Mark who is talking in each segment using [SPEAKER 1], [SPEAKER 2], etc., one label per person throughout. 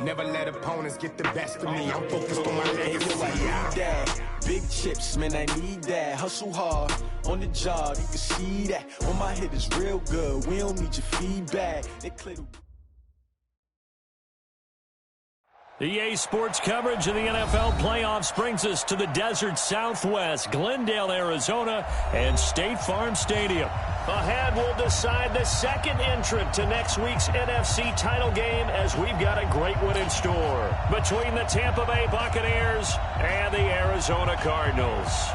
[SPEAKER 1] Never let opponents get the best of me. I'm focused on my legacy.
[SPEAKER 2] I need that. Big chips, man, I need that. Hustle hard on the job, you can see that. When my hit is real good, we don't need your feedback. They clear the...
[SPEAKER 3] EA Sports coverage of the NFL playoffs brings us to the desert Southwest, Glendale, Arizona, and State Farm Stadium. Ahead, we'll decide the second entrant to next week's NFC title game as we've got a great one in store between the Tampa Bay Buccaneers and the Arizona Cardinals.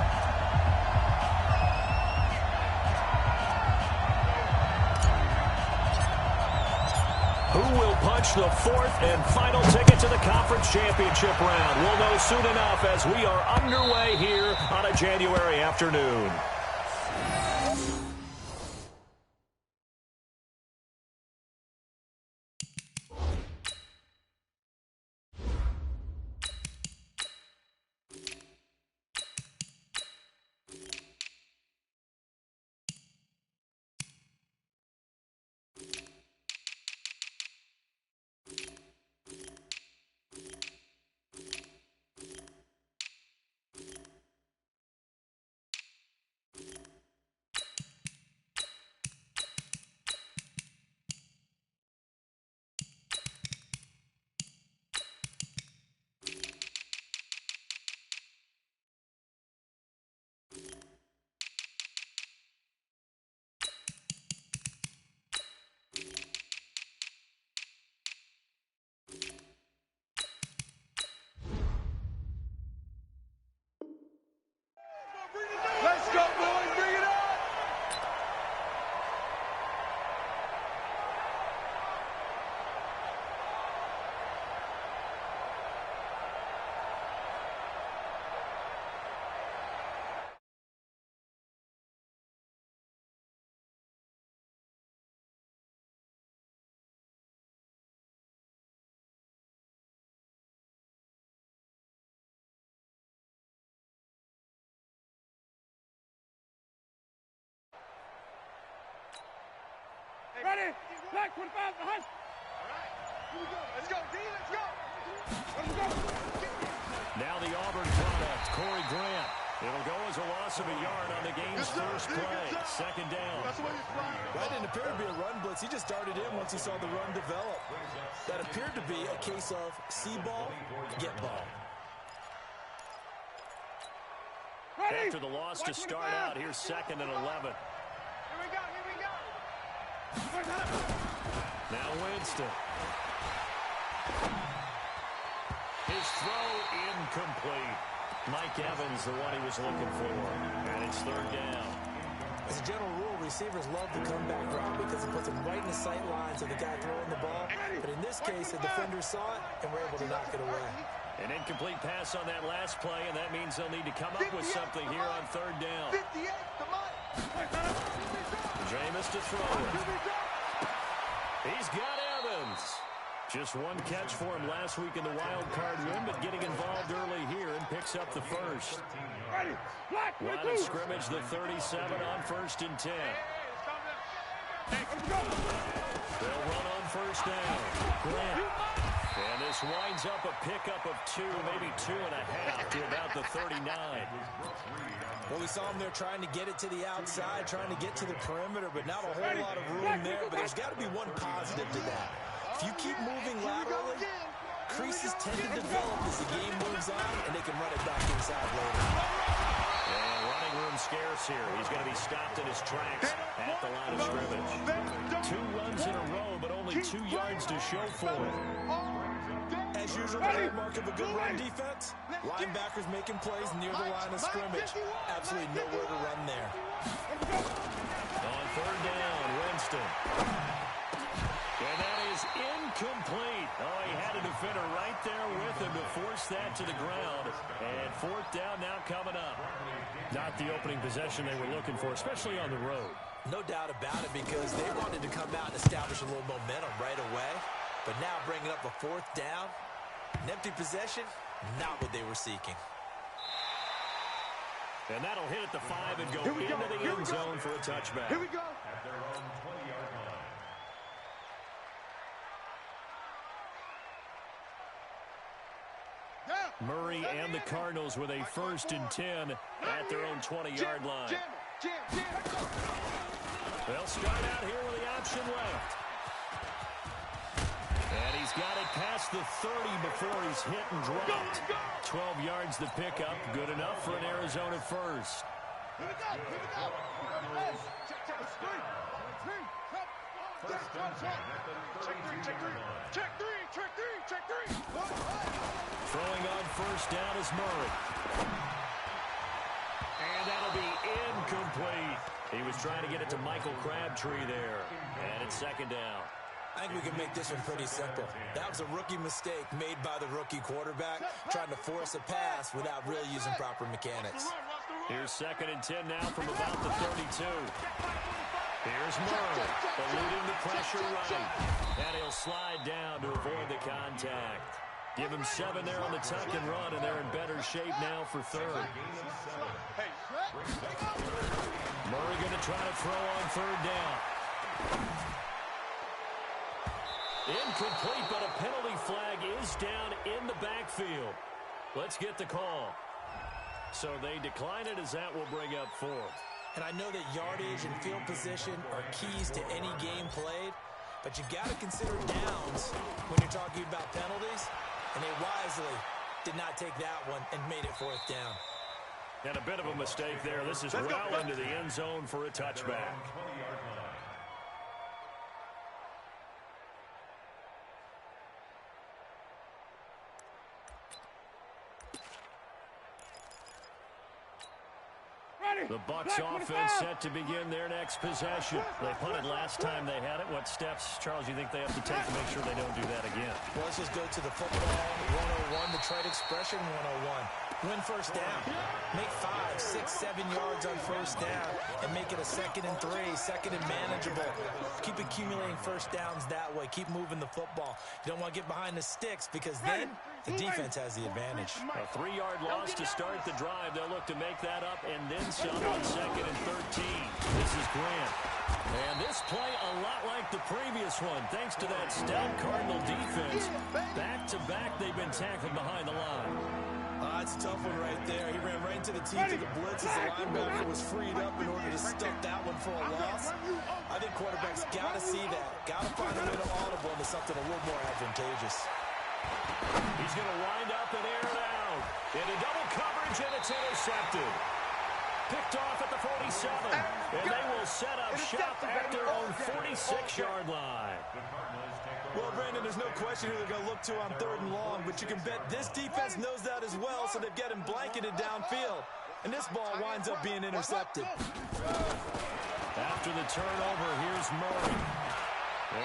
[SPEAKER 3] Who will punch the fourth and final ticket to the conference championship round? We'll know soon enough as we are underway here on a January afternoon.
[SPEAKER 4] Let's go, boys. Bring it on. Ready? Black 25 behind. All right. Here we go. Let's go, D. Let's go. Let's go.
[SPEAKER 3] Now the Auburn product, Corey Grant. It'll go as a loss of a yard on the game's first play. Second down.
[SPEAKER 5] That didn't appear to be a run blitz. He just darted in once he saw the run develop. That appeared to be a case of see ball, get ball.
[SPEAKER 3] Ready? After the loss to start out, here's second and 11.
[SPEAKER 4] Here we go. Here we go.
[SPEAKER 3] Now Winston. His throw incomplete. Mike Evans, the one he was looking for. And it's third down.
[SPEAKER 5] As a general rule, receivers love the comeback route because it puts them right in the sight lines of the guy throwing the ball. But in this case, the defender saw it and were able to knock it away.
[SPEAKER 3] An incomplete pass on that last play, and that means they'll need to come up with something here on third down.
[SPEAKER 4] 58, come on.
[SPEAKER 3] Jameis to throw it. He's got Evans. Just one catch for him last week in the wild card win, but getting involved early here and picks up the first. Line of scrimmage, the 37 on first and 10. They'll run on first down. Grant. And this winds up a pickup of 2, maybe 2.5 to about the 39.
[SPEAKER 5] Well, we saw him there trying to get it to the outside, trying to get to the perimeter, but not a whole lot of room there. But there's got to be one positive to that. If you keep moving laterally, creases tend to develop as the game moves on, and they can run it back inside later.
[SPEAKER 3] And running room scarce here. He's going to be stopped in his tracks at the line of scrimmage. 2 runs in a row, but only 2 yards to show for it.
[SPEAKER 5] As usual, the hallmark of a good run defense, linebackers making plays near the line of scrimmage. Absolutely nowhere to run there.
[SPEAKER 3] On third down, Winston. And that is incomplete. Oh, he had a defender right there with him to force that to the ground. And fourth down now coming up. Not the opening possession they were looking for, especially on the road.
[SPEAKER 5] No doubt about it, because they wanted to come out and establish a little momentum right away. But now bringing up a fourth down, an empty possession, not what they were seeking.
[SPEAKER 3] And that'll hit at the 5 and go into the end zone for a touchback.
[SPEAKER 4] Here we go.
[SPEAKER 3] Murray and the Cardinals with a 1st and 10 at their own 20-yard line. They'll start out here with the option left. And he's got it past the 30 before he's hit and dropped. 12 yards the pickup. Good enough for an Arizona first. Throwing on 1st down is Murray. And that'll be incomplete. He was trying to get it to Michael Crabtree there. And it's 2nd down.
[SPEAKER 5] I think we can make this one pretty simple. That was a rookie mistake made by the rookie quarterback, trying to force a pass without really using proper mechanics.
[SPEAKER 3] Here's 2nd and 10 now from about the 32. Here's Murray, eluding the pressure right. And he'll slide down to avoid the contact. Give him 7 there on the tuck and run, and they're in better shape now for 3rd. Murray going to try to throw on 3rd down. Incomplete, but a penalty flag is down in the backfield. Let's get the call. So they decline it as that will bring up 4th.
[SPEAKER 5] And I know that yardage and field position are keys to any game played, but you got to consider downs when you're talking about penalties, and they wisely did not take that one and made it 4th down.
[SPEAKER 3] And a bit of a mistake there. This is well into the end zone for a touchback. The Bucs offense set to begin their next possession. They punted last time they had it. What steps, Charles, you think they have to take to make sure they don't do that again?
[SPEAKER 5] Well, let's just go to the football 101, the trade expression 101. Win 1st down. Make 5, 6, 7 yards on 1st down and make it a 2nd and 3, 2nd and manageable. Keep accumulating 1st downs that way. Keep moving the football. You don't want to get behind the sticks because then the defense has the advantage.
[SPEAKER 3] A 3-yard loss to start the drive. They'll look to make that up and then some on 2nd and 13. This is Grant. And this play a lot like the previous one, thanks to that stout Cardinal defense. Back-to-back, they've been tackled behind the line.
[SPEAKER 5] That's a tough one right there. He ran right into the teeth of the blitz as the linebacker was freed up in order to stuff that one for a loss. I think quarterbacks got to see that. Got to find a way to audible into something a little more advantageous.
[SPEAKER 3] He's going to wind up and air it out. Into double coverage, and it's intercepted. Picked off at the 47. And they will set up shop at their own 46-yard line.
[SPEAKER 5] Well, Brandon, there's no question who they're going to look to on 3rd and long, but you can bet this defense knows that as well, so they've got him blanketed downfield. And this ball winds up being intercepted.
[SPEAKER 3] After the turnover, here's Murray.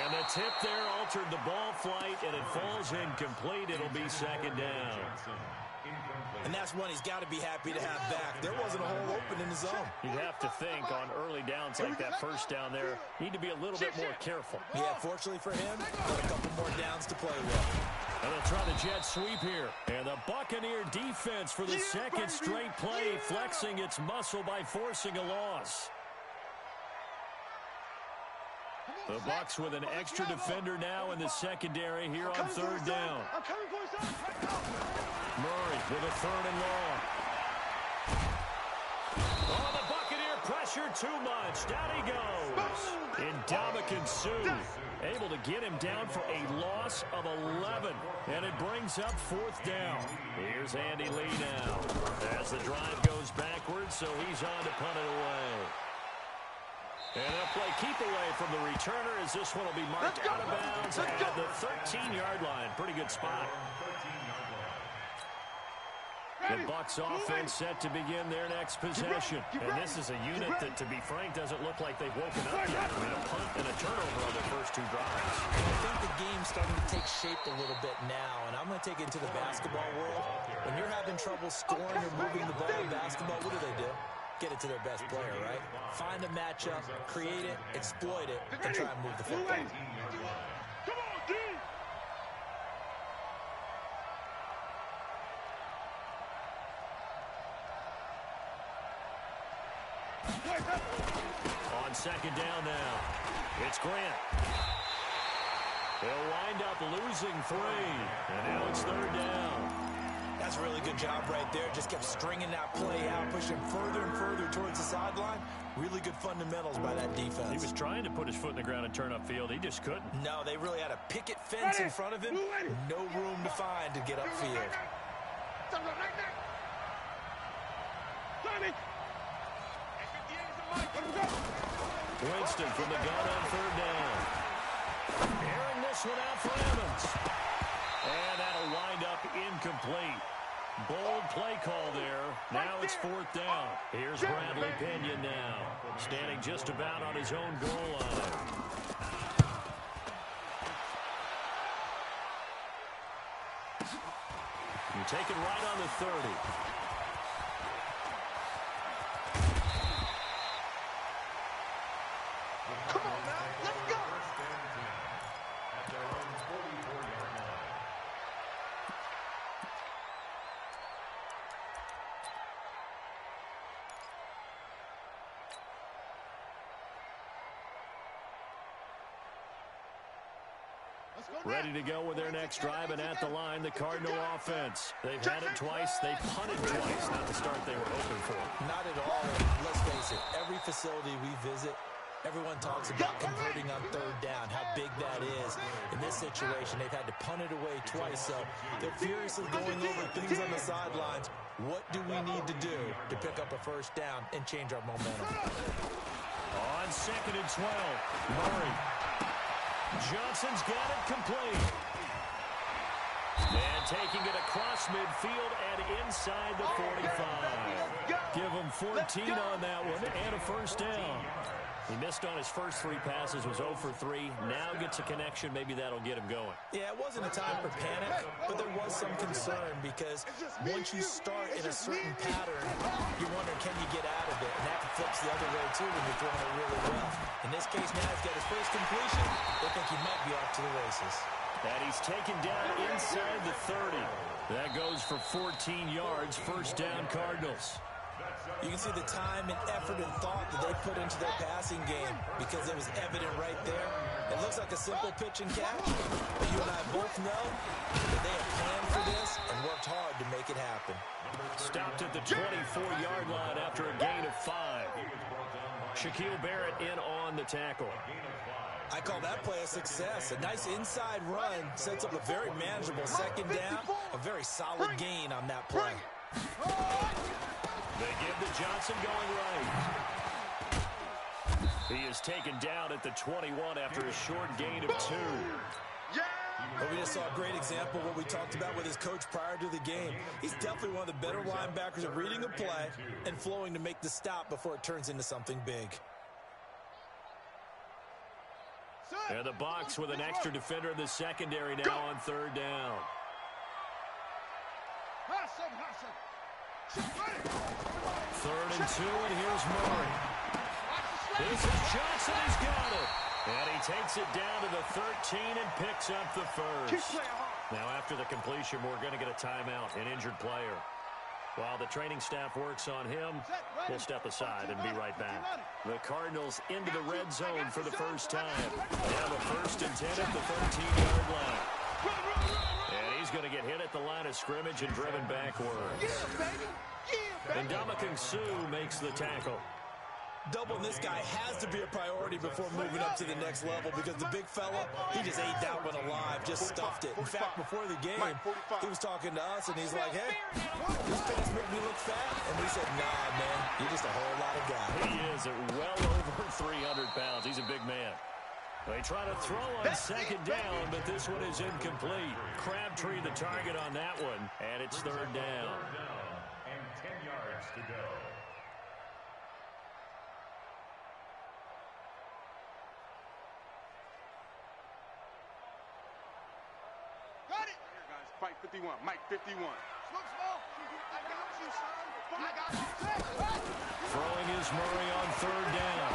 [SPEAKER 3] And the tip there altered the ball flight, and it falls incomplete. It'll be 2nd down.
[SPEAKER 5] And that's one he's got to be happy to have back. There wasn't a hole open in the zone.
[SPEAKER 3] You'd have to think on early downs like that 1st down there, need to be a little bit more careful.
[SPEAKER 5] Yeah, fortunately for him, got a couple more downs to play with.
[SPEAKER 3] And they'll try the jet sweep here. And the Buccaneer defense for the 2nd straight play, flexing its muscle by forcing a loss. The Bucs with an extra defender now in the secondary here on 3rd down. Murray with a 3rd and long. Oh, the Buccaneer pressure too much. Down he goes. Ndamukong Suh able to get him down for a loss of 11. And it brings up 4th down. Here's Andy Lee now. As the drive goes backwards, so he's on to punt it away. And they'll play keep away from the returner as this one will be marked out of bounds at the 13-yard line. Pretty good spot. The Bucs offense set to begin their next possession. And this is a unit that, to be frank, doesn't look like they've woken up yet. I mean, a punt and a turnover on their first 2 drives.
[SPEAKER 5] I think the game's starting to take shape a little bit now, and I'm going to take it to the basketball world. When you're having trouble scoring or moving the ball in basketball, what do? Get it to their best player, right? Find a matchup, create it, exploit it, and try and move the football.
[SPEAKER 4] Come on, D!
[SPEAKER 3] On 2nd down now, it's Grant. They'll wind up losing 3, and now it's 3rd down.
[SPEAKER 5] That's a really good job right there. Just kept stringing that play out, pushing further and further towards the sideline. Really good fundamentals by that defense.
[SPEAKER 3] He was trying to put his foot in the ground and turn upfield. He just couldn't.
[SPEAKER 5] No, they really had a picket fence in front of him. No room to find to get upfield.
[SPEAKER 3] Winston from the gun on third down. Airing this one out for Evans. And that'll wind up incomplete. Bold play call there. Now it's fourth down. Here's Bradley Pena now. Standing just about on his own goal line. You take it right on the 30.
[SPEAKER 4] Come on now, let's go.
[SPEAKER 3] Ready to go with their next drive, and at the line, the Cardinal offense. They've had it twice. They punted twice. Not the start they were hoping for.
[SPEAKER 5] Not at all. Let's face it, every facility we visit, everyone talks about converting on third down, how big that is. In this situation, they've had to punt it away twice, so they're furiously going over things on the sidelines. What do we need to do to pick up a first down and change our momentum?
[SPEAKER 3] On 2nd and 12, Murray. Johnson's got it complete. And taking it across midfield and inside the 45. Give him 14 on that one and a first down. He missed on his first 3 passes, was 0 for 3. Now gets a connection. Maybe that'll get him going.
[SPEAKER 5] Yeah, it wasn't a time for panic, but there was some concern because once you start in a certain pattern, you wonder, can you get out of it? And that flips the other way, too, when you're throwing it really well. In this case, now he's got his first completion. They think he might be off to the races.
[SPEAKER 3] And he's taken down inside the 30. That goes for 14 yards. First down, Cardinals.
[SPEAKER 5] You can see the time and effort and thought that they put into their passing game because it was evident right there. It looks like a simple pitch and catch, but you and I both know that they have planned for this and worked hard to make it happen.
[SPEAKER 3] Stopped at the 24-yard line after a gain of 5. Shaquille Barrett in on the tackle.
[SPEAKER 5] I call that play a success. A nice inside run sets up a very manageable second down, a very solid gain on that play.
[SPEAKER 3] They give to Johnson going right. He is taken down at the 21 after a short gain of 2.
[SPEAKER 5] But we just saw a great example of what we talked about with his coach prior to the game. He's definitely one of the better linebackers at reading a play and flowing to make the stop before it turns into something big.
[SPEAKER 3] And the box with an extra defender in the secondary now on third down. Third and 2, and here's Murray. This is Johnson, he's got it. And he takes it down to the 13 and picks up the first. Now after the completion, we're going to get a timeout, an injured player. While the training staff works on him, we'll step aside and be right back. The Cardinals into the red zone for the first time. They have a 1st and 10 at the 13-yard line. And he's going to get hit at the line of scrimmage and driven backwards. And Ndamukong Suh makes the tackle.
[SPEAKER 5] Doubling this guy has to be a priority before moving up to the next level because the big fella, he just ate that one alive, just stuffed it. In fact, before the game, he was talking to us, and he's like, hey, these pants make me look fat. And we said, nah, man, you're just a whole lot of guy.
[SPEAKER 3] He is at well over 300 pounds. He's a big man. They try to throw on second down, but this one is incomplete. Crabtree the target on that one, and it's third down.
[SPEAKER 1] And 10 yards to go.
[SPEAKER 4] Mike 51, Mike 51. I got you, son. I got you.
[SPEAKER 3] Throwing is Murray on third down.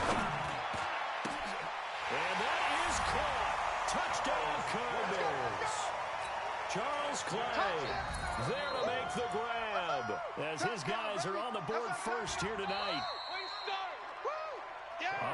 [SPEAKER 3] And that is caught. Touchdown, Cardinals. Charles Clay there to make the grab as his guys are on the board first here tonight.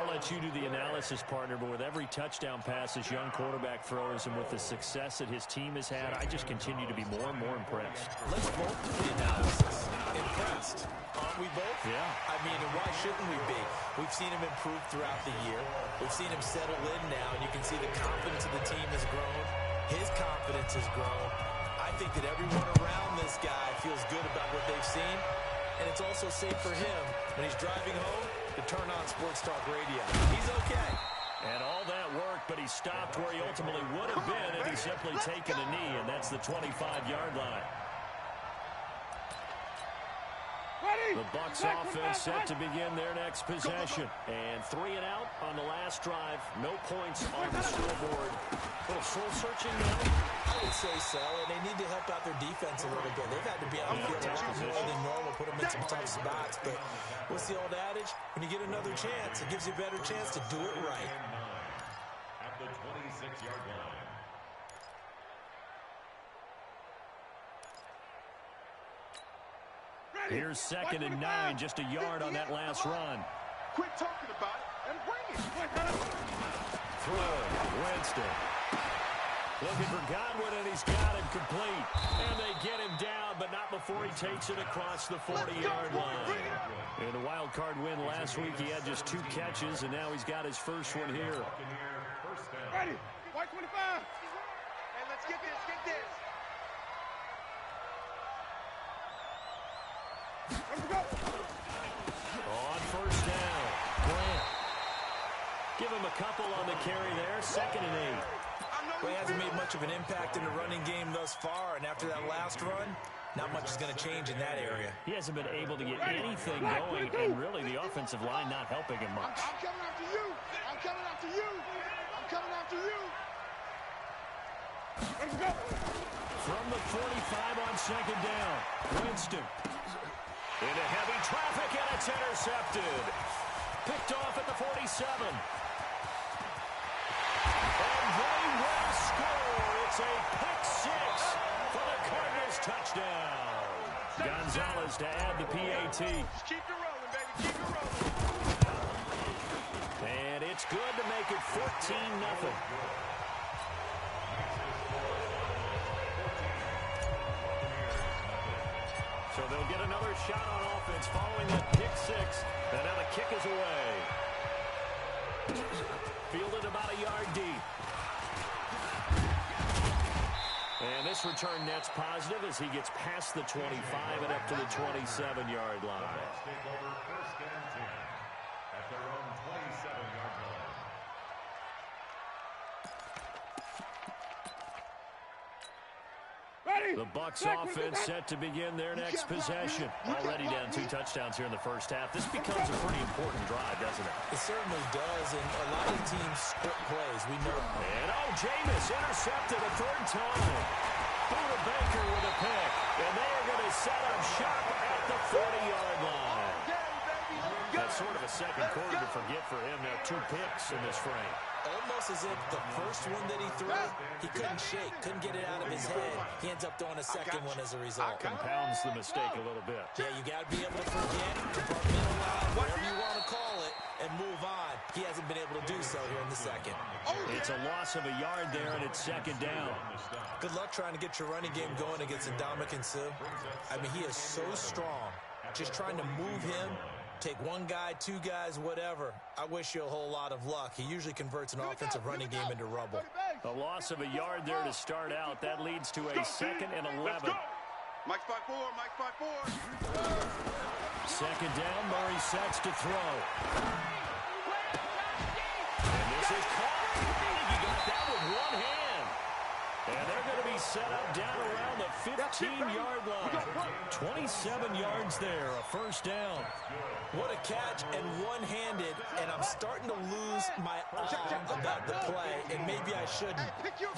[SPEAKER 3] I'll let you do the analysis, partner, but with every touchdown pass this young quarterback throws and with the success that his team has had, I just continue to be more and more impressed.
[SPEAKER 5] Let's both do the analysis. Impressed. Aren't we both?
[SPEAKER 3] Yeah.
[SPEAKER 5] I mean, and why shouldn't we be? We've seen him improve throughout the year. We've seen him settle in now, and you can see the confidence of the team has grown. His confidence has grown. I think that everyone around this guy feels good about what they've seen, and it's also safe for him when he's driving home to turn on Sports Talk Radio. He's okay.
[SPEAKER 3] And all that work, but he stopped where he ultimately would have been had he simply taken a knee, and that's the 25-yard line. The Bucs offense set to begin their next possession. And 3 and out on the last drive. No points on the scoreboard. A little soul-searching now.
[SPEAKER 5] I would say so, and they need to help out their defense a little bit. They've had to be on the field a lot more than normal, put them in some tough spots. But what's the old adage? When you get another chance, it gives you a better chance to do it right.
[SPEAKER 6] At the 26-yard line.
[SPEAKER 3] Here's 2nd and 9, just a yard on that last run.
[SPEAKER 4] Quit talking about it and bring it.
[SPEAKER 3] Throw, Winston. Looking for Godwin, and he's got him complete. And they get him down, but not before he takes it across the 40-yard line. In a wild card win last week, he had just 2 catches, and now he's got his first one here.
[SPEAKER 4] Ready. White 25. Hey, let's get this. Get this. Let's go.
[SPEAKER 3] On first down, Grant. Give him a couple on the carry there. 2nd and 8.
[SPEAKER 5] Well, he hasn't made much of an impact in the running game thus far, and after that last run, not much is going to change in that area.
[SPEAKER 3] He hasn't been able to get anything going, and really the offensive line not helping him much.
[SPEAKER 4] I'm coming after you. I'm coming after you. I'm coming after you. Let's go.
[SPEAKER 3] From the 45 on 2nd down, Winston. Into heavy traffic, and it's intercepted. Picked off at the 47. And they will score. It's a pick 6 for the Cardinals touchdown. Gonzalez to add the PAT.
[SPEAKER 4] Just keep it rolling, baby. Keep it rolling.
[SPEAKER 3] And it's good to make it 14-0. So they'll get another shot on offense following that pick 6. And now the kick is away. Fielded about a yard deep. And this return net's positive as he gets past the 25 and up to the 27-yard line.
[SPEAKER 6] Take over 1st and 10 at their own 27-yard line.
[SPEAKER 3] The Bucs offense set to begin their next possession. Already down 2 touchdowns here in the first half. This becomes a pretty important drive, doesn't it?
[SPEAKER 5] It certainly does, and a lot of teams script plays. We know.
[SPEAKER 3] And Jameis intercepted a 3rd time. Buda Baker with a pick. And they are going to set up shop at the 40-yard line. That's sort of a second quarter to forget for him. Now 2 picks in this frame.
[SPEAKER 5] Almost as if the first one that he threw, he couldn't shake, couldn't get it out of his head. He ends up throwing a second one as a result.
[SPEAKER 3] Compounds the mistake a little bit.
[SPEAKER 5] Yeah, you got to be able to forget, compartmentalize, whatever you want to call it, and move on. He hasn't been able to do so here in the second.
[SPEAKER 3] It's a loss of a yard there, and it's 2nd down.
[SPEAKER 5] Good luck trying to get your running game going against Ndamukong Suh. I mean, he is so strong. Just trying to move him. Take 1 guy, 2 guys, whatever. I wish you a whole lot of luck. He usually converts an offensive running game into rubble.
[SPEAKER 3] A loss of a yard there to start out. That leads to a 2nd and 11.
[SPEAKER 4] Mike's 5-4. Mike's 5-4.
[SPEAKER 3] 2nd down. Murray sets to throw. And this is caught. He got that with 1 hand. And they're going to be set up down around the 15-yard line. 27 yards there, a 1st down.
[SPEAKER 5] What a catch and one-handed, and I'm starting to lose my awe about the play, and maybe I shouldn't.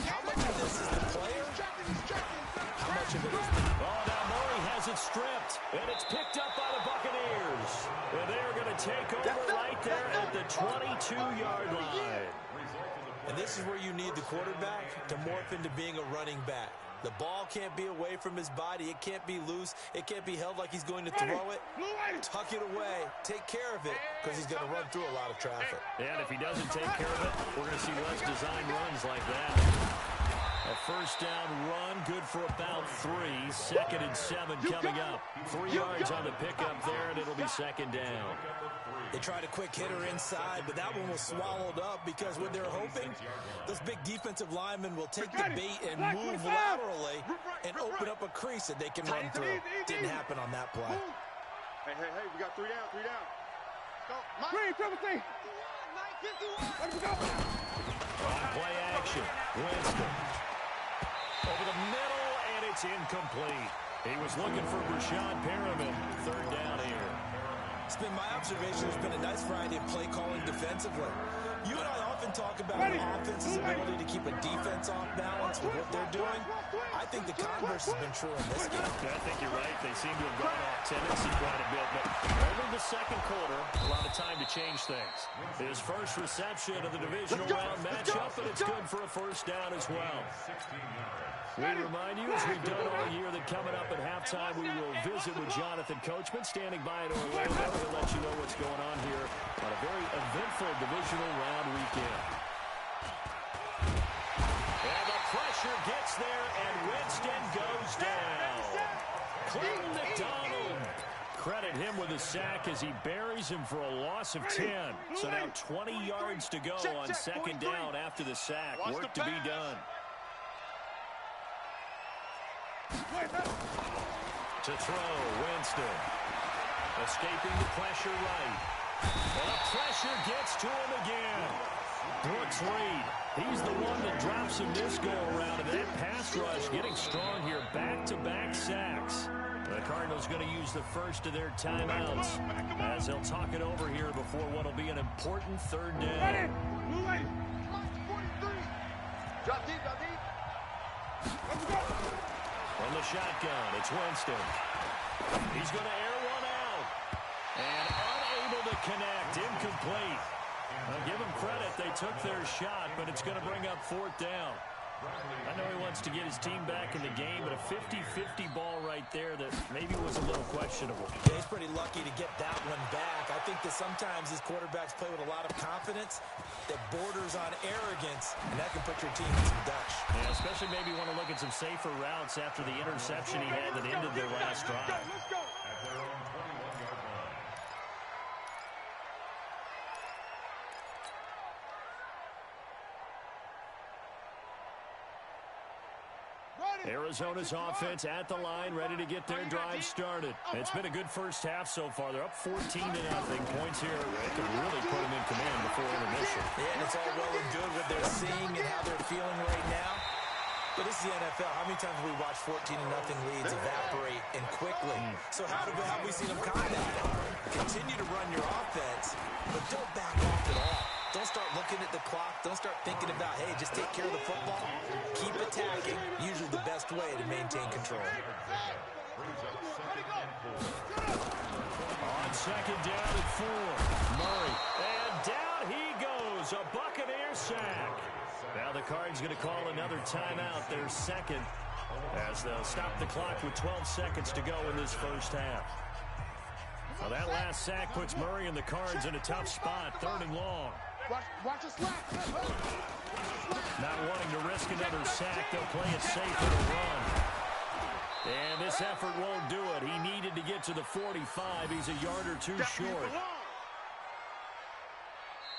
[SPEAKER 5] How much of this is the player? How much of it is the...
[SPEAKER 3] Oh, now Murray has it stripped, and it's picked up by the Buccaneers. And they're going to take over right there at the 22-yard line.
[SPEAKER 5] And this is where you need the quarterback to morph into being a running back. The ball can't be away from his body. It can't be loose. It can't be held like he's going to throw it. Tuck it away. Take care of it because he's going to run through a lot of traffic.
[SPEAKER 3] And if he doesn't take care of it, we're going to see less design runs like that. A first down run, good for about 3. 2nd and 7 coming up. 3 yards on the pickup there, and it'll be 2nd down.
[SPEAKER 5] They tried a quick hitter inside, but that one was swallowed up because what they're hoping, those big defensive linemen will take the bait and move laterally and open up a crease that they can run through. Didn't happen on that play.
[SPEAKER 4] Hey, we got 3 down, 3 down. Go. Green, Timothy. Let's go.
[SPEAKER 3] On play action, Winston. Over the middle, and it's incomplete. He was looking for Rashad Perriman. 3rd down here.
[SPEAKER 5] It's been my observation there's been a nice variety of play calling defensively. You and I often talk about an offense's ability to keep a defense off balance with what they're doing. I think the converse has been true in this game.
[SPEAKER 3] I think you're right. They seem to have gone off tendency quite a bit, but over the second quarter, a lot of time to change things. His first reception of the divisional round matchup, and it's good for a first down as well. We remind you, as we've done all year, that coming up at halftime, we will visit with Jonathan Coachman, standing by in Orlando. He'll let you know what's going on here on a very eventful divisional round weekend. And the pressure gets there, and Winston goes down. Clinton McDonald. Credit him with a sack as he buries him for a loss of 10. So now 20 yards to go on 2nd down after the sack. Work to be done. To throw, Winston. Escaping the pressure right. And the pressure gets to him again. Brooks Reed, he's the one that drops him this go-around. And that pass rush getting strong here. Back-to-back sacks. The Cardinals going to use the first of their timeouts as they'll talk it over here before what will be an important 3rd down.
[SPEAKER 4] Drop deep, drop deep. Let's go.
[SPEAKER 3] From the shotgun, it's Winston. He's going to air one out. And unable to connect. Incomplete. I'll give him credit. They took their shot, but it's going to bring up 4th down. I know he wants to get his team back in the game, but a 50-50 ball right there that maybe was a little questionable.
[SPEAKER 5] Yeah, he's pretty lucky to get that one back. I think that sometimes these quarterbacks play with a lot of confidence that borders on arrogance, and that can put your team in some dutch.
[SPEAKER 3] Yeah, especially maybe want to look at some safer routes after the interception he had that ended their last drive.
[SPEAKER 4] Let's go.
[SPEAKER 6] At their own 21-yard line.
[SPEAKER 3] Arizona's offense at the line, ready to get their drive started. It's been a good first half so far. They're up 14-0. Points here. They can really put them in command before intermission.
[SPEAKER 5] Yeah, and it's all well and good what they're seeing and how they're feeling right now. But this is the NFL. How many times have we watched 14-0 leads evaporate and quickly? So how have we seen them combat it? Continue to run your offense, but don't back off at all. Don't start looking at the clock. Don't start thinking about, hey, just take care of the football. Keep attacking. Usually the best way to maintain control.
[SPEAKER 3] On 2nd down and 4. Murray. And down he goes. A Buccaneer sack. Now the Cards going to call another timeout, their 2nd, as they'll stop the clock with 12 seconds to go in this first half. Well, that last sack puts Murray and the Cards in a tough spot, 3rd and long.
[SPEAKER 4] Watch us slap.
[SPEAKER 3] Not wanting to risk another sack, they'll play it safe for the run. And this effort won't do it. He needed to get to the 45. He's a yard or two short.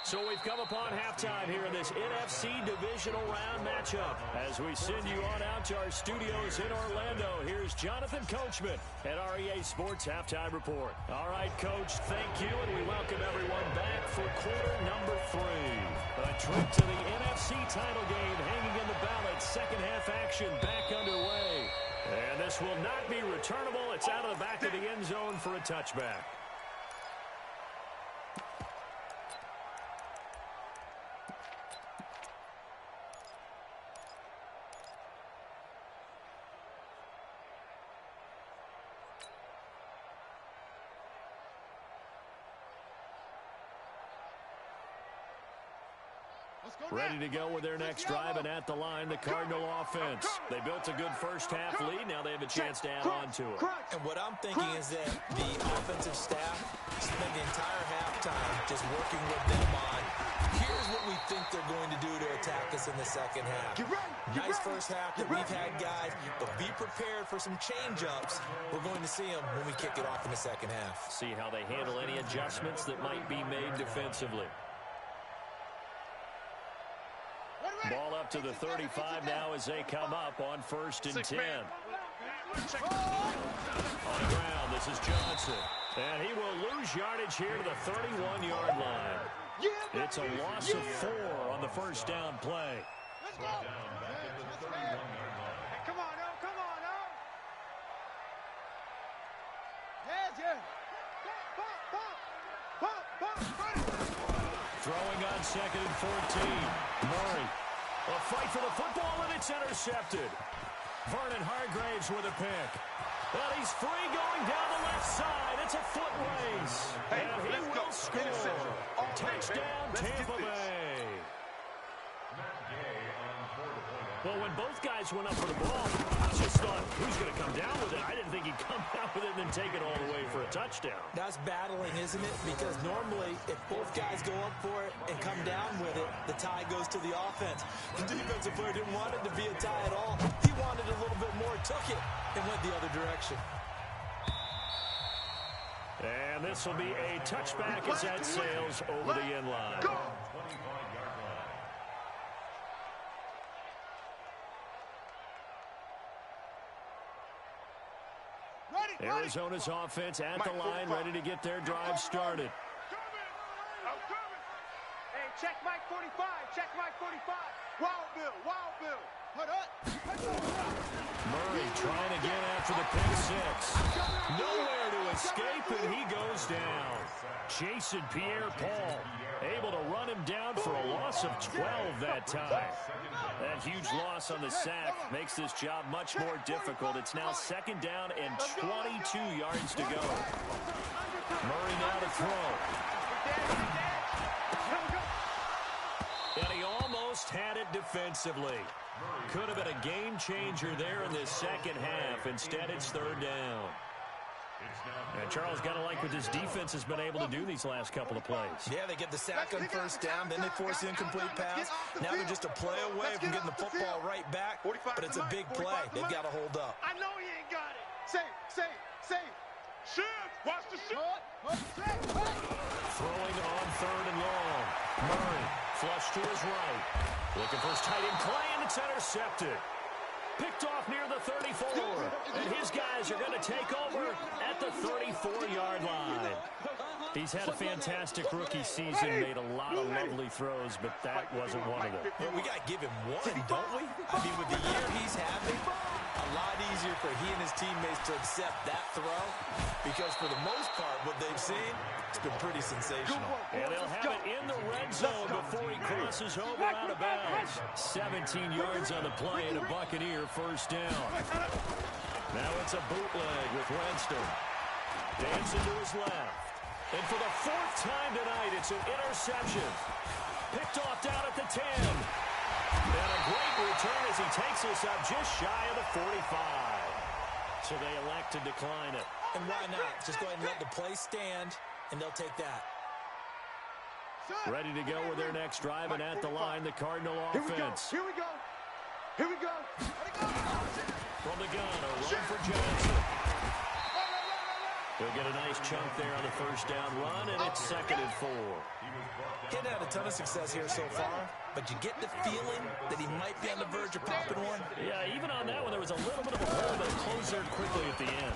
[SPEAKER 3] So we've come upon halftime here in this NFC Divisional Round matchup. As we send you on out to our studios in Orlando, here's Jonathan Coachman at REA Sports Halftime Report. All right, Coach, thank you, and we welcome everyone back for quarter number 3. A trip to the NFC title game hanging in the balance. Second half action back underway. And this will not be returnable. It's out of the back of the end zone for a touchback. Ready to go with their next drive, and at the line, the Cardinal offense. They built a good first-half lead. Now they have a chance to add on to it.
[SPEAKER 5] And what I'm thinking is that the offensive staff spent the entire halftime just working with them on, here's what we think they're going to do to attack us in the second half. Nice first half that we've had, guys, but be prepared for some change-ups. We're going to see them when we kick it off in the second half.
[SPEAKER 3] See how they handle any adjustments that might be made defensively. Ball up to the 35 now as they come up on 1st and 10. On the ground, this is Johnson. And he will lose yardage here to the 31-yard line. It's a loss of 4 on the first down play.
[SPEAKER 4] Let's go. Hey, come on, now. Come on, now. Yes.
[SPEAKER 3] Throwing on 2nd and 14. Murray. A fight for the football, and it's intercepted. Vernon Hargraves with a pick. And he's free going down the left side. It's a foot race. And he will score. Touchdown, Tampa Bay. Well, when both guys went up for the ball, I just thought, who's going to come down with it? I didn't think he'd come down with it and then take it all the way for a touchdown.
[SPEAKER 5] That's battling, isn't it? Because normally, if both guys go up for it and come down with it, the tie goes to the offense. The defensive player didn't want it to be a tie at all. He wanted a little bit more, took it, and went the other direction.
[SPEAKER 3] And this will be a touchback as that sails over the end line. Arizona's offense at the line, ready to get their drive started.
[SPEAKER 4] Hey, check Mike 45. Check Mike 45. Wild Bill. Hold up.
[SPEAKER 3] Murray trying to get after the pick six. Nowhere to escape, and he goes down. Jason Pierre-Paul able to run him down for a loss of 12 that time. That huge loss on the sack makes this job much more difficult. It's now 2nd down and 22 yards to go. Murray now to throw. And he almost had it defensively. Could have been a game changer there in this second half. Instead, it's 3rd down. And Charles, got to like what this defense has been able to do these last couple of plays.
[SPEAKER 5] Yeah, they get the sack on 1st down, then they force the incomplete pass. Now they're just a play away from getting the football right back, but it's a big play. They've got to hold up.
[SPEAKER 4] I know he ain't got it. Say. Shoot. Watch the shoot.
[SPEAKER 3] Throwing on 3rd and long. Murray, flush to his right. Looking for his tight end Clay, and it's intercepted. Picked off near the 34. And his guys are going to take over at the 34-yard line. He's had a fantastic rookie season, made a lot of lovely throws, but that wasn't one of them.
[SPEAKER 5] Well, we got to give him one, don't we? I mean, with the year he's having, a lot easier for he and his teammates to accept that throw, because for the most part, what they've seen, it's been pretty sensational.
[SPEAKER 3] And they'll have it in the red zone before he crosses over out of bounds. 17 yards on the play and a Buccaneer 1st down. Now it's a bootleg with Winston. Dancing to his left. And for the 4th time tonight, it's an interception. Picked off down at the 10. And a great return as he takes us up just shy of the 45. So they elect to decline it.
[SPEAKER 5] And why not? Just go ahead and let the play stand, and they'll take that.
[SPEAKER 3] Ready to go with their next drive, and at the line, the Cardinal offense.
[SPEAKER 4] Here we go.
[SPEAKER 3] From the gun, a run for Johnson. They'll get a nice chunk there on the 1st down run, and it's 2nd and 4.
[SPEAKER 5] He hadn't had a ton of success here so far, but you get the feeling that he might be on the verge of popping one.
[SPEAKER 3] Yeah, even on that one, there was a little bit of a hole that closed there quickly at the end.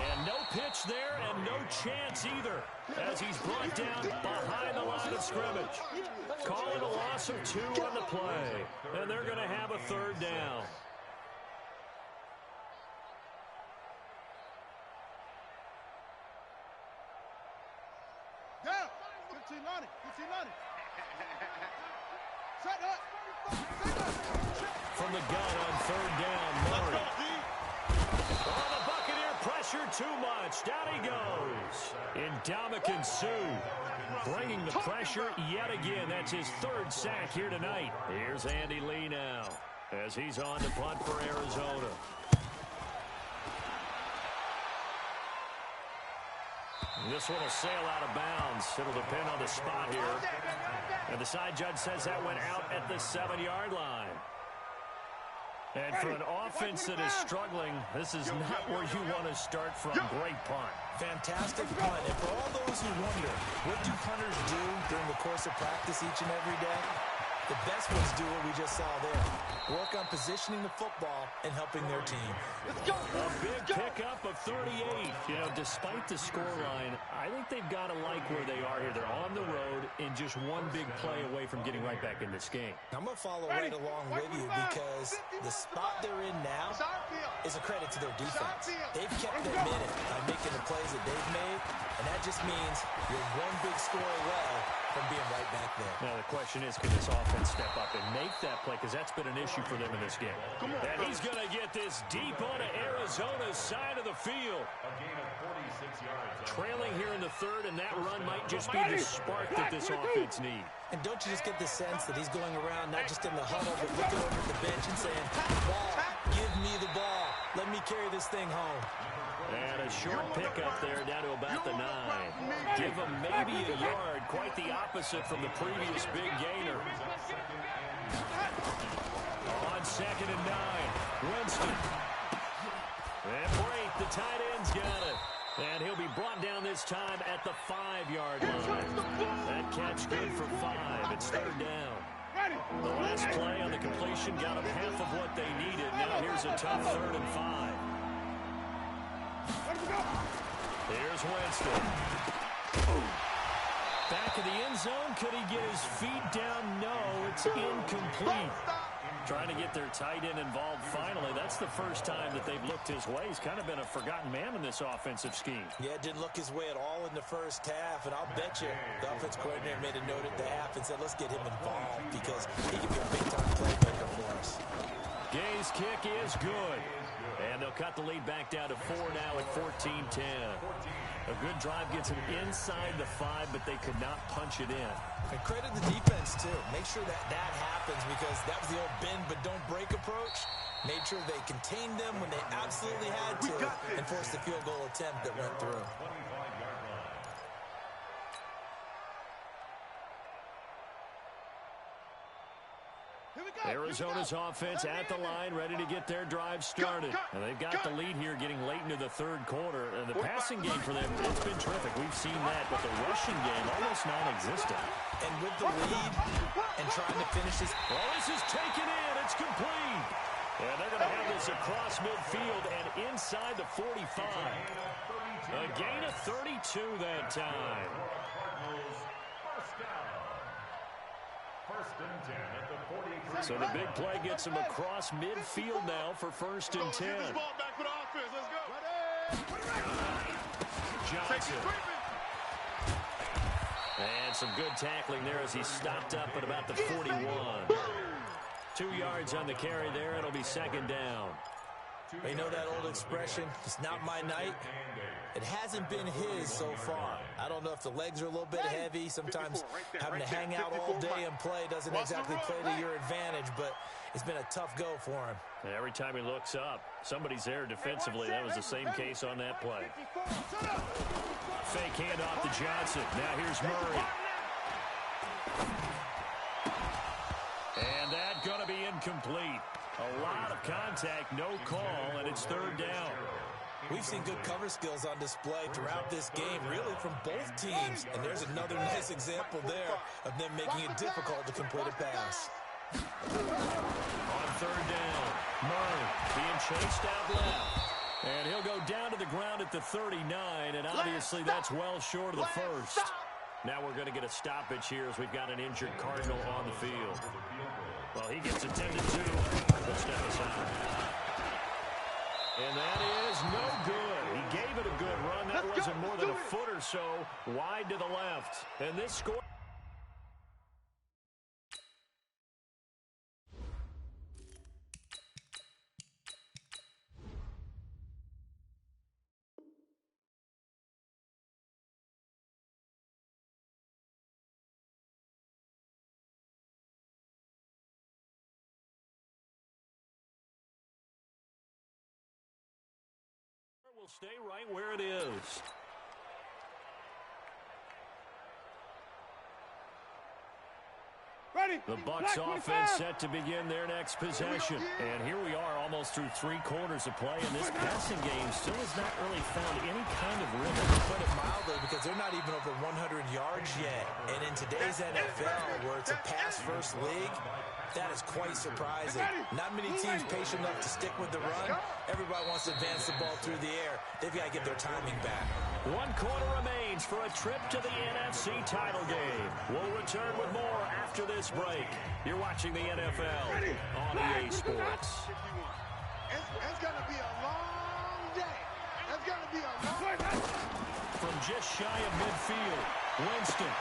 [SPEAKER 3] And no pitch there, and no chance either, as he's brought down behind the line of scrimmage. Calling a loss of 2 on the play, and they're going to have a 3rd down.
[SPEAKER 4] Down. 15-90. Set up.
[SPEAKER 3] From the gun on 3rd down, Murray. Oh, the Buccaneer pressure. pressure too much. Down he goes. Ndamukong Suh bringing the pressure yet again. That's his third sack here tonight. Here's Andy Lee now as he's on to punt for Arizona. This one will sail out of bounds. It'll depend on the spot here. And the side judge says that went out at the 7-yard line. And for an offense that is struggling, this is not where you want to start from. Great punt.
[SPEAKER 5] Fantastic punt. And for all those who wonder, what do punters do during the course of practice each and every day? The best ones do what we just saw there. Work on positioning the football and helping their team.
[SPEAKER 3] A big pickup of 38. You know, despite the scoreline, I think they've got to like where they are here. They're on the road and just one big play away from getting right back in this game.
[SPEAKER 5] I'm going to follow right along with you because the spot they're in now is a credit to their defense. They've kept them in it by making the plays that they've made, and that just means you're one big score away from being right back there.
[SPEAKER 3] Now the question is, can this offense step up and make that play? Because that's been an issue for them in this game. And he's going to get this deep onto Arizona's side of the field.
[SPEAKER 6] A gain of 46 yards.
[SPEAKER 3] Trailing here in the third, and that run might just be the spark that this offense needs.
[SPEAKER 5] And don't you just get the sense that he's going around not just in the huddle, but looking over at the bench and saying, ball, give me the ball. Let me carry this thing home.
[SPEAKER 3] And a short pickup there down to about the 9. Give him maybe a yard. Quite the opposite from the previous big gainer. On 2nd and 9. Winston. And break. The tight end's got it. And he'll be brought down this time at the 5-yard line. That catch good for 5. It's 3rd down. The last play on the completion got them half of what they needed. Now here's a tough 3rd and 5. Here's Winston. Back of the end zone. Could he get his feet down? No, it's incomplete. Trying to get their tight end involved finally. That's the first time that they've looked his way. He's kind of been a forgotten man in this offensive scheme.
[SPEAKER 5] Yeah, didn't look his way at all in the first half, and I'll bet you the offense coordinator made a note at the half and said, let's get him involved because he can be a big-time playmaker for us.
[SPEAKER 3] Gay's kick is good. And they'll cut the lead back down to 4 now at 14-10. A good drive gets them inside the 5, but they could not punch it in.
[SPEAKER 5] And credit the defense, too. Make sure that happens because that was the old bend but don't break approach. Made sure they contained them when they absolutely had to and forced the field goal attempt that went through.
[SPEAKER 3] Arizona's offense at the line, ready to get their drive started. And they've got the lead here getting late into the 3rd quarter. And the passing game for them, it's been terrific. We've seen that, but the rushing game almost non-existent.
[SPEAKER 5] And with the lead and trying to finish this.
[SPEAKER 3] Well, this is taken in. It's complete. And they're going to have this across midfield and inside the 45. A gain of 32 that time. So the big play gets him across midfield now for 1st and 10. Johnson. And some good tackling there as he stopped up at about the 41. 2 yards on the carry there. It'll be 2nd down.
[SPEAKER 5] You know that old expression, it's not my night? It hasn't been his so far. I don't know if the legs are a little bit heavy. Sometimes having to hang out all day and play doesn't exactly play to your advantage, but it's been a tough go for him.
[SPEAKER 3] Every time he looks up, somebody's there defensively. That was the same case on that play. Fake handoff to Johnson. Now here's Murray. And that's going to be incomplete. A lot of contact, no call, and it's 3rd down.
[SPEAKER 5] We've seen good cover skills on display throughout this game, really from both teams. And there's another nice example there of them making it difficult to complete a pass.
[SPEAKER 3] On 3rd down, Murray being chased out left. And he'll go down to the ground at the 39, and obviously that's well short of the first. Now we're going to get a stoppage here as we've got an injured Cardinal on the field. Well, he gets attended to. But step aside. And that is no good. He gave it a good run. That wasn't more than a foot or so wide to the left. And this score... will stay right where it is. The Bucs offense set to begin their next possession. And here we are almost through 3 quarters of play, and this passing game still has not really found any kind of rhythm.
[SPEAKER 5] To put it mildly, because they're not even over 100 yards yet. And in today's NFL, where it's a pass-first league, that is quite surprising. Not many teams patient enough to stick with the run. Everybody wants to advance the ball through the air. They've got to get their timing back.
[SPEAKER 3] 1 quarter remains for a trip to the NFC title game. We'll return with more after this break. You're watching the NFL on EA Sports.
[SPEAKER 4] It's going to be a long day. It's going to be a long day.
[SPEAKER 3] From just shy of midfield, Winston.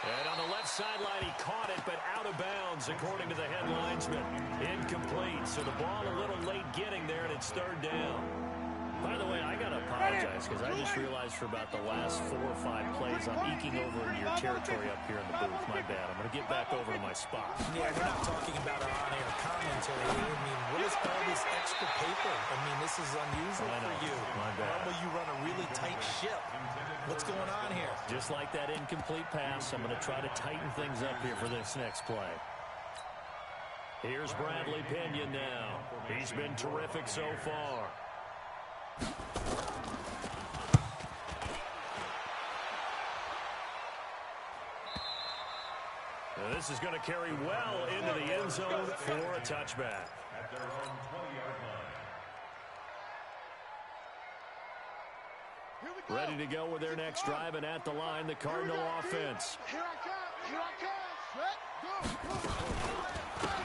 [SPEAKER 3] And on the left sideline, he caught it, but out of bounds, according to the head linesman. Incomplete, so the ball a little late getting there, and it's 3rd down. By the way, I got to apologize because I just realized for about the last 4 or 5 plays I'm eking over into your territory up here in the booth. My bad. I'm going to get back over to my spot.
[SPEAKER 5] Yeah, we're not talking about our on-air commentary here. I mean, what is all this extra paper? I mean, this is unusual for you.
[SPEAKER 3] My bad.
[SPEAKER 5] Normally you run a really tight ship. What's going on here?
[SPEAKER 3] Just like that incomplete pass, I'm going to try to tighten things up here for this next play. Here's Bradley Pinion now. He's been terrific so far. Now this is going to carry well into the end zone for a touchback.
[SPEAKER 6] At their own 20-yard line.
[SPEAKER 3] Ready to go with their next drive, and at the line, the Cardinal offense.
[SPEAKER 4] Here I come. Here I come. Let's go.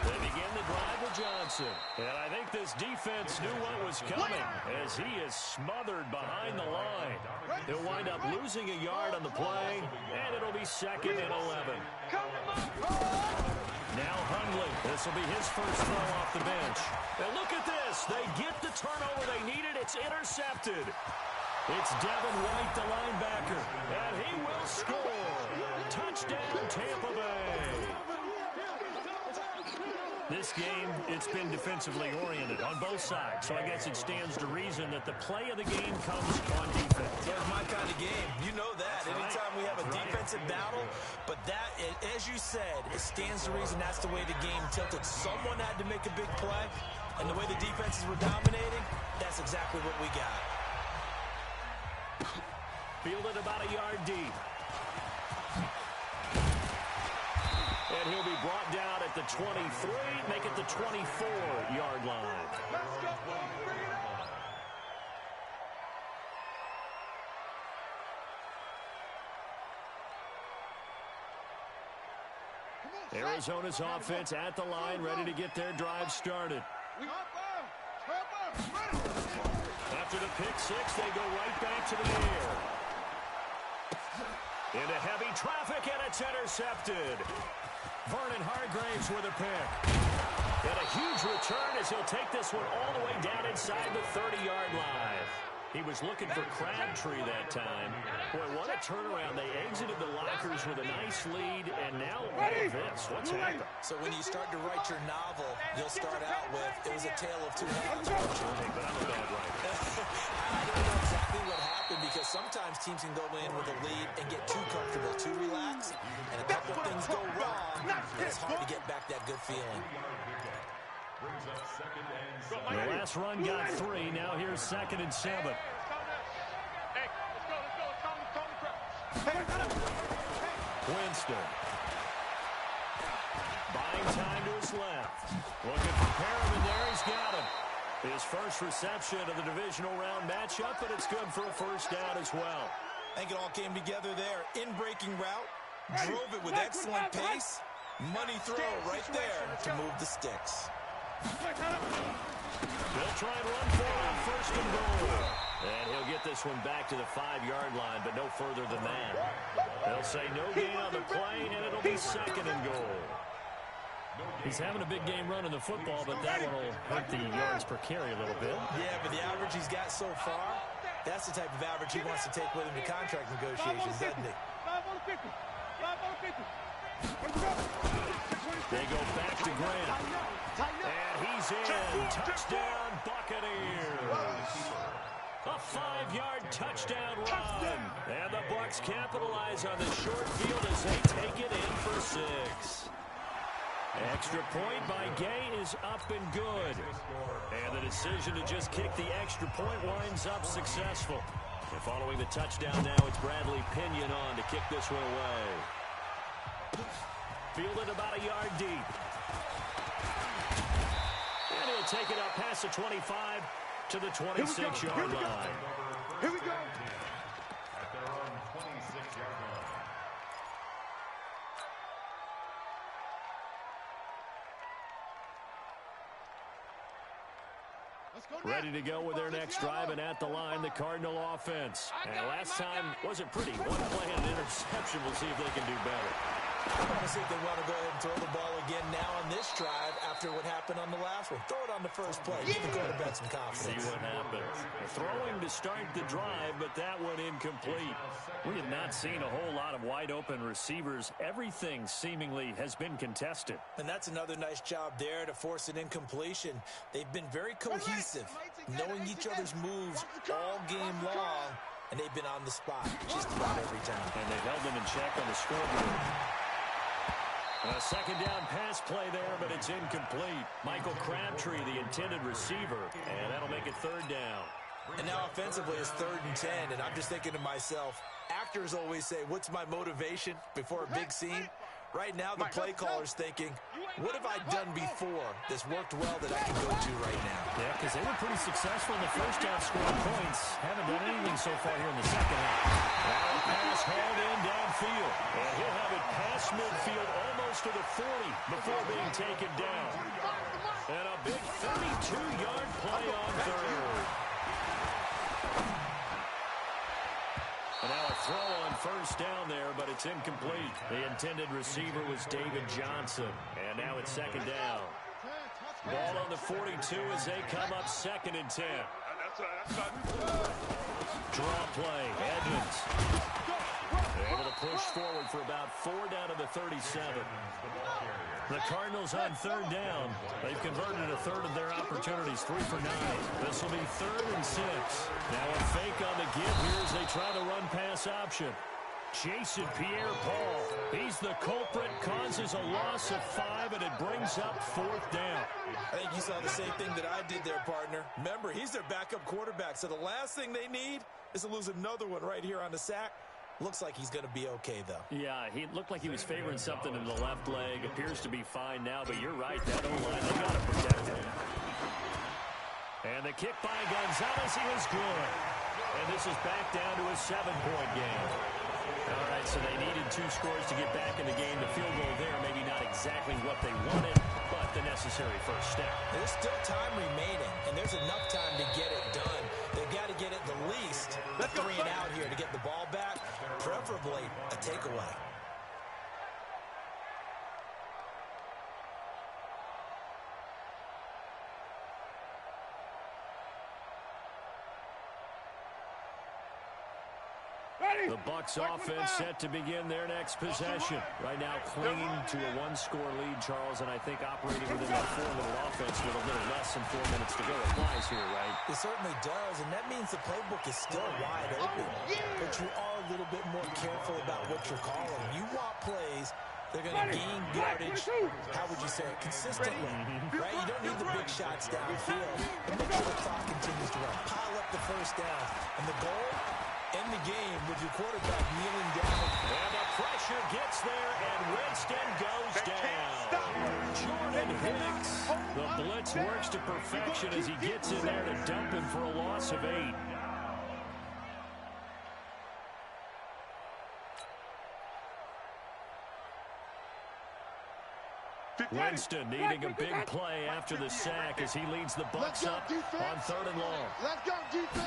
[SPEAKER 3] They begin the drive with Johnson. And I think this defense knew what was coming as he is smothered behind the line. He'll wind up losing a yard on the play, and it'll be 2nd and 11. Now Hundley. This will be his first throw off the bench. And look at this. They get the turnover they needed. It's intercepted. It's Devin White, the linebacker, and he will score. Touchdown, Tampa Bay. This game, it's been defensively oriented on both sides, so I guess it stands to reason that the play of the game comes on defense.
[SPEAKER 5] That's my kind of game. You know that. Anytime we have a defensive battle, but that, as you said, it stands to reason that's the way the game tilted. Someone had to make a big play, and the way the defenses were dominating, that's exactly what we got.
[SPEAKER 3] Fielded about a yard deep. And he'll be brought down at the 23, make it the 24-yard line.
[SPEAKER 4] Let's go.
[SPEAKER 3] Arizona's offense at the line, ready to get their drive started. After the pick six, they go right back to the air. Into heavy traffic, and it's intercepted. Vernon Hargraves with a pick. And a huge return as he'll take this one all the way down inside the 30-yard line. He was looking for Crabtree that time. Boy, what a turnaround. They exited the lockers with a nice lead, and now all of this. What's happened?
[SPEAKER 5] So when you start to write your novel, you'll start out with, it was a tale of two halves.
[SPEAKER 3] But I'm a bad writer.
[SPEAKER 5] I don't know exactly what happened, because sometimes teams can go in with a lead and get too comfortable, too relaxed, and a couple of things go wrong, and it's hard to get back that good feeling.
[SPEAKER 3] The last run got 3. Now here's 2nd and 7.
[SPEAKER 4] Hey, let's go.
[SPEAKER 3] Winston. Buying time to his left. Looking for Perriman there. He's got him. His first reception of the divisional round matchup, but it's good for a first down as well.
[SPEAKER 5] I think it all came together there. In-breaking route. Drove it with excellent pace. Money throw right there to move the sticks.
[SPEAKER 3] They'll try and run for it on 1st and goal. And he'll get this one back to the 5-yard line, but no further than that. They'll say no gain on the play, and it'll be 2nd and goal. He's having a big game running the football, but that one will hurt the yards per carry a little bit.
[SPEAKER 5] Yeah, but the average he's got so far, that's the type of average he wants to take with him to contract negotiations, doesn't he?
[SPEAKER 3] They go back to Grant. And he's in. Touchdown, Buccaneers. A 5 touchdown run. And the Bucs capitalize on the short field as they take it in for 6. Extra point by Gay is up and good. And the decision to just kick the extra point winds up successful. And following the touchdown now, it's Bradley Pinion on to kick this one away. Fielded about a yard deep. And he'll take it up past the 25 to the 26-yard line.
[SPEAKER 4] Here we go.
[SPEAKER 6] At their own 26-yard line.
[SPEAKER 3] Ready to go with their next drive, and at the line, the Cardinal offense. And last time wasn't pretty. One play and an interception. We'll see if they can do better.
[SPEAKER 5] I want to see if they want to go ahead and throw the ball again now on this drive after what happened on the last one. Throw it on the first play. Give the quarterback some confidence.
[SPEAKER 3] See what happens. Throwing to start the drive, but that one incomplete. We have not seen a whole lot of wide-open receivers. Everything seemingly has been contested.
[SPEAKER 5] And that's another nice job there to force an incompletion. They've been very cohesive, knowing each other's moves all game long, and they've been on the spot just about every time.
[SPEAKER 3] And they held them in check on the scoreboard. A second down pass play there, but it's incomplete. Michael Crabtree, the intended receiver, and that'll make it 3rd down.
[SPEAKER 5] And now offensively it's 3rd and 10, and I'm just thinking to myself, actors always say, what's my motivation before a big scene? Right now the play caller's thinking, what have I done before that's worked well that I can go to right now?
[SPEAKER 3] Yeah, because they were pretty successful in the first half, scoring points. Haven't done anything so far here in the second half. Now a pass hauled in downfield. And he'll have it past midfield almost to the 40 before being taken down. And a big 32-yard play on 3rd. And now a throw on 1st down there, but it's incomplete. The intended receiver was David Johnson. And now it's 2nd down. Ball on the 42 as they come up 2nd and 10. Draw play. Edmonds able to push forward for about 4 down to the 37. The Cardinals on 3rd down. They've converted a 1/3 of their opportunities, 3 for 9. This will be 3rd and 6. Now a fake on the give here as they try the run-pass option. Jason Pierre-Paul, he's the culprit, causes a loss of 5, and it brings up 4th down.
[SPEAKER 5] I think you saw the same thing that I did there, partner. Remember, he's their backup quarterback, so the last thing they need is to lose another one right here on the sack. Looks like he's going to be okay, though.
[SPEAKER 3] Yeah, he looked like he was favoring something in the left leg. Appears to be fine now, but you're right. That O-line, they got to protect him. And the kick by Gonzalez, he is good. And this is back down to a 7-point game. All right, so they needed 2 scores to get back in the game. The field goal there, maybe not exactly what they wanted, but the necessary first step.
[SPEAKER 5] There's still time remaining, and there's enough time to get it done. They've got to get it the least a 3 and out here to get the ball back, preferably a takeaway.
[SPEAKER 3] The Bucs offense set to begin their next possession. Right now clinging to a 1-score lead, Charles, and I think operating within that 4-minute offense with a little less than 4 minutes to go applies here, right?
[SPEAKER 5] It certainly does, and that means the playbook is still wide open. But you are a little bit more careful about what you're calling. You want plays they're going to gain yardage, how would you say it, consistently, right? You don't need the big shots downfield. And make sure the clock continues to run. Pile up the first down. And the goal, end the game with your quarterback kneeling down.
[SPEAKER 3] And the pressure gets there, and Winston goes down. Jordan Hicks. The blitz works to perfection as he gets in there to dump him for a loss of 8. Winston needing a big play after the sack as he leads the Bucs up on 3rd and long.
[SPEAKER 4] Let's go, defense.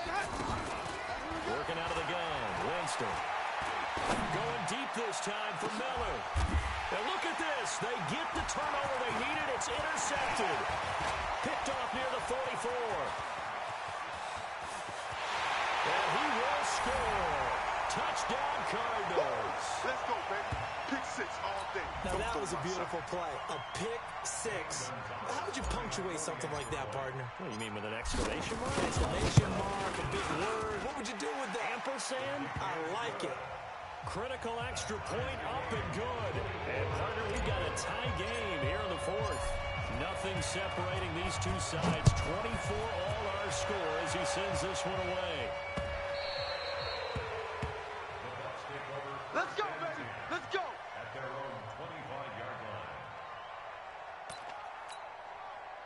[SPEAKER 3] Working out of the gun, Winston. Going deep this time for Miller. And look at this. They get the turnover they needed. It's intercepted. Picked off near the 44. And he will score. Touchdown, Cardinals.
[SPEAKER 4] Let's go, baby. Pick 6 all day.
[SPEAKER 5] Now that was a beautiful play. A pick 6. How would you punctuate something like that, partner?
[SPEAKER 3] What do you mean, with an exclamation mark?
[SPEAKER 5] Exclamation mark, a big word. What would you do with that?
[SPEAKER 3] saying?
[SPEAKER 5] I like it.
[SPEAKER 3] Critical extra point up and good. And, partner, we've got a tie game here in the fourth. Nothing separating these two sides. 24 all our score as he sends this one away.
[SPEAKER 4] Let's go, baby. Let's go.
[SPEAKER 6] At their own 25-yard line.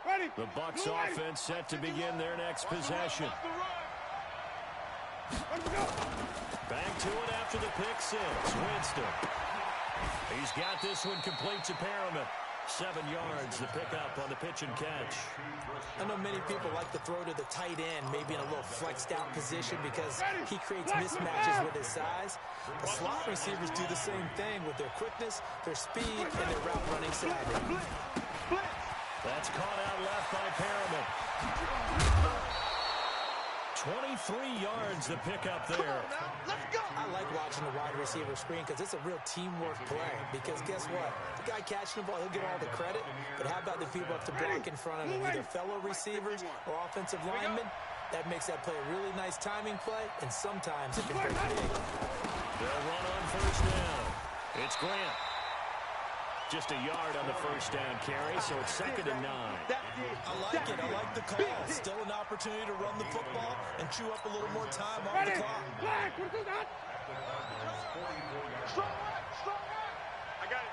[SPEAKER 4] Ready.
[SPEAKER 3] The Bucs offense set to begin their next possession. Back to it after the pick six. Winston. He's got this one complete to Perriman. 7 yards, the pickup on the pitch and catch.
[SPEAKER 5] I know many people like to throw to the tight end, maybe in a little flexed out position because he creates mismatches with his size. The slot receivers do the same thing with their quickness, their speed, and their route running savvy.
[SPEAKER 3] That's caught out left by Perriman. 23 yards, the pickup there.
[SPEAKER 5] I like watching the wide receiver screen because it's a real teamwork play. Because guess what? The guy catching the ball, he'll get all the credit. But how about the people up to block in front of him, either fellow receivers or offensive linemen? That makes that play a really nice timing play, and sometimes it can break big.
[SPEAKER 3] They'll run on first down. It's Grant. Just a yard on the first down carry, so it's 2nd and 9.
[SPEAKER 5] I like it. I like the call. Still an opportunity to run the football and chew up a little more time on the clock.
[SPEAKER 4] Strong right. I got it.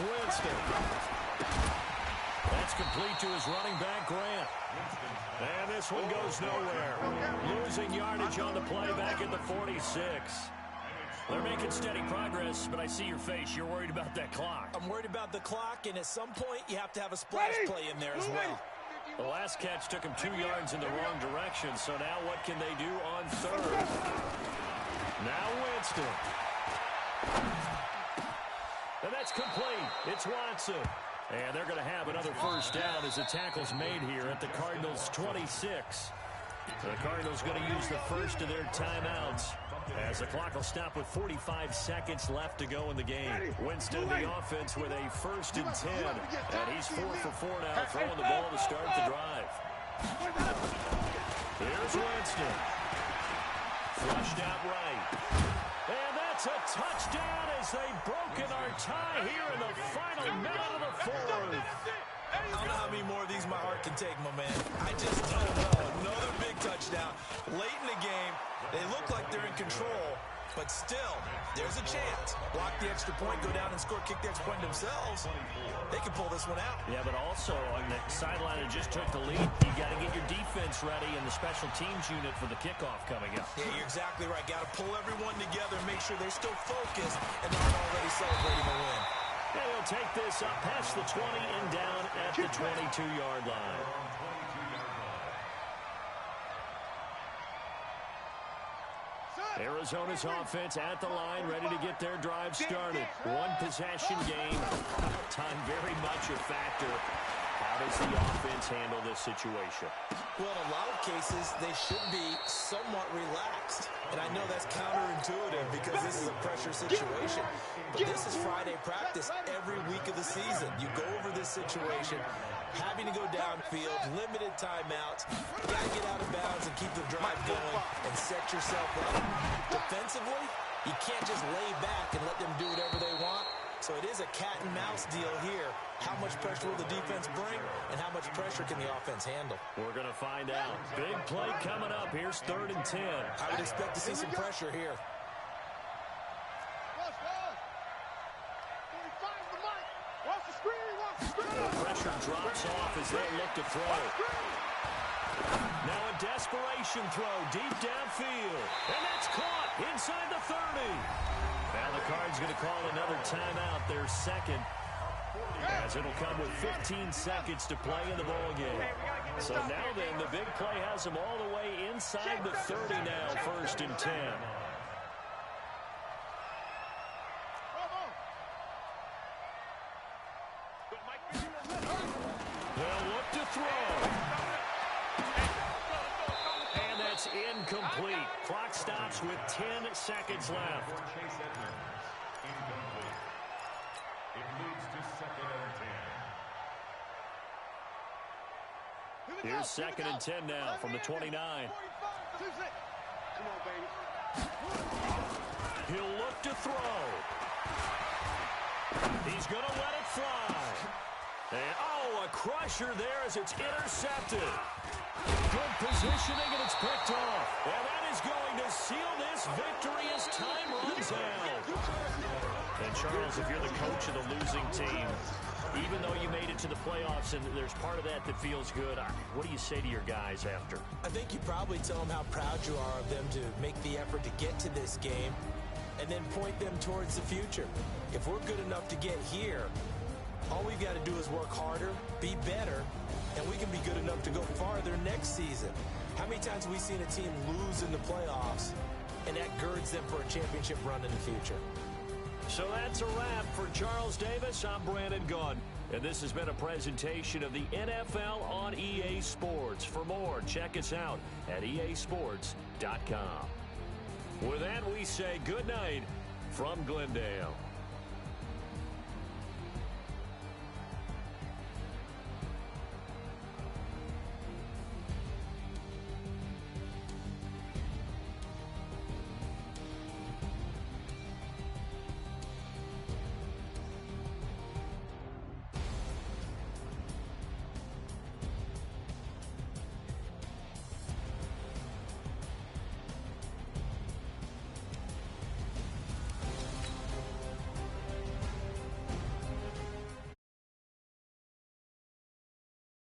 [SPEAKER 3] Winston. That's complete to his running back, Grant. And this one goes nowhere. Losing yardage on the play back at the 46. They're making steady progress, but I see your face. You're worried about that clock.
[SPEAKER 5] I'm worried about the clock, and at some point, you have to have a splash play in there as well.
[SPEAKER 3] The last catch took him 2 yards in the wrong direction, so now what can they do on third? Now Winston. And that's complete. It's Watson. And they're going to have another first down as the tackle's made here at the Cardinals' 26. The Cardinals going to use the first of their timeouts as the clock will stop with 45 seconds left to go in the game. Winston, the offense, with a 1st and 10. And he's 4 for 4 now, throwing the ball to start the drive. Here's Winston. Flushed out right. And that's a touchdown as they've broken our tie here in the final minute of the fourth.
[SPEAKER 5] I don't know how many more of these my heart can take, my man. I just don't know. Another big touchdown. Late in the game, they look like they're in control, but still, there's a chance. Block the extra point, go down and score, kick the extra point themselves. They can pull this one out.
[SPEAKER 3] Yeah, but also on the sideline that just took the lead, you got to get your defense ready and the special teams unit for the kickoff coming up.
[SPEAKER 5] Yeah, you're exactly right. Got to pull everyone together and make sure they're still focused and aren't already celebrating a win.
[SPEAKER 3] And he'll take this up past the 20 and down at the 22-yard line. Arizona's offense at the line, ready to get their drive started. One possession game. Time very much a factor. How does the offense handle this situation?
[SPEAKER 5] Well, in a lot of cases, they should be somewhat relaxed. And I know that's counterintuitive because this is a pressure situation. But this is Friday practice every week of the season. You go over this situation, having to go downfield, limited timeouts. You got to get out of bounds and keep the drive going and set yourself up. Defensively, you can't just lay back and let them do whatever they want. So it is a cat-and-mouse deal here. How much pressure will the defense bring, and how much pressure can the offense handle?
[SPEAKER 3] We're going to find out. Big play coming up. Here's 3rd and 10.
[SPEAKER 5] I would expect to see some pressure here.
[SPEAKER 3] Pressure drops off as they look to throw. Now a desperation throw deep downfield. And that's caught inside the 30. Now the Cards going to call another timeout, their second, as it'll come with 15 seconds to play in the ball game. So now then, the big play has them all the way inside the 30 now, 1st and 10. They'll look to throw. And that's incomplete. Clock stops with 10 seconds left.
[SPEAKER 6] Chase Edmonds. Incomplete. It leads to 2nd and 10.
[SPEAKER 3] Here's 2nd and 10 now from the 29.
[SPEAKER 4] Come on, baby.
[SPEAKER 3] He'll look to throw. He's going to let it fly. And, a crusher there as it's intercepted. Good positioning, and it's picked off. And that is going to seal this victory as time runs out. And, Charles, if you're the coach of the losing team, even though you made it to the playoffs and there's part of that feels good, what do you say to your guys after?
[SPEAKER 5] I think you probably tell them how proud you are of them to make the effort to get to this game and then point them towards the future. If we're good enough to get here, all we've got to do is work harder, be better, and we can be good enough to go farther next season. How many times have we seen a team lose in the playoffs, and that girds them for a championship run in the future?
[SPEAKER 3] So that's a wrap for Charles Davis. I'm Brandon Gaudin, and this has been a presentation of the NFL on EA Sports. For more, check us out at easports.com. With that, we say good night from Glendale.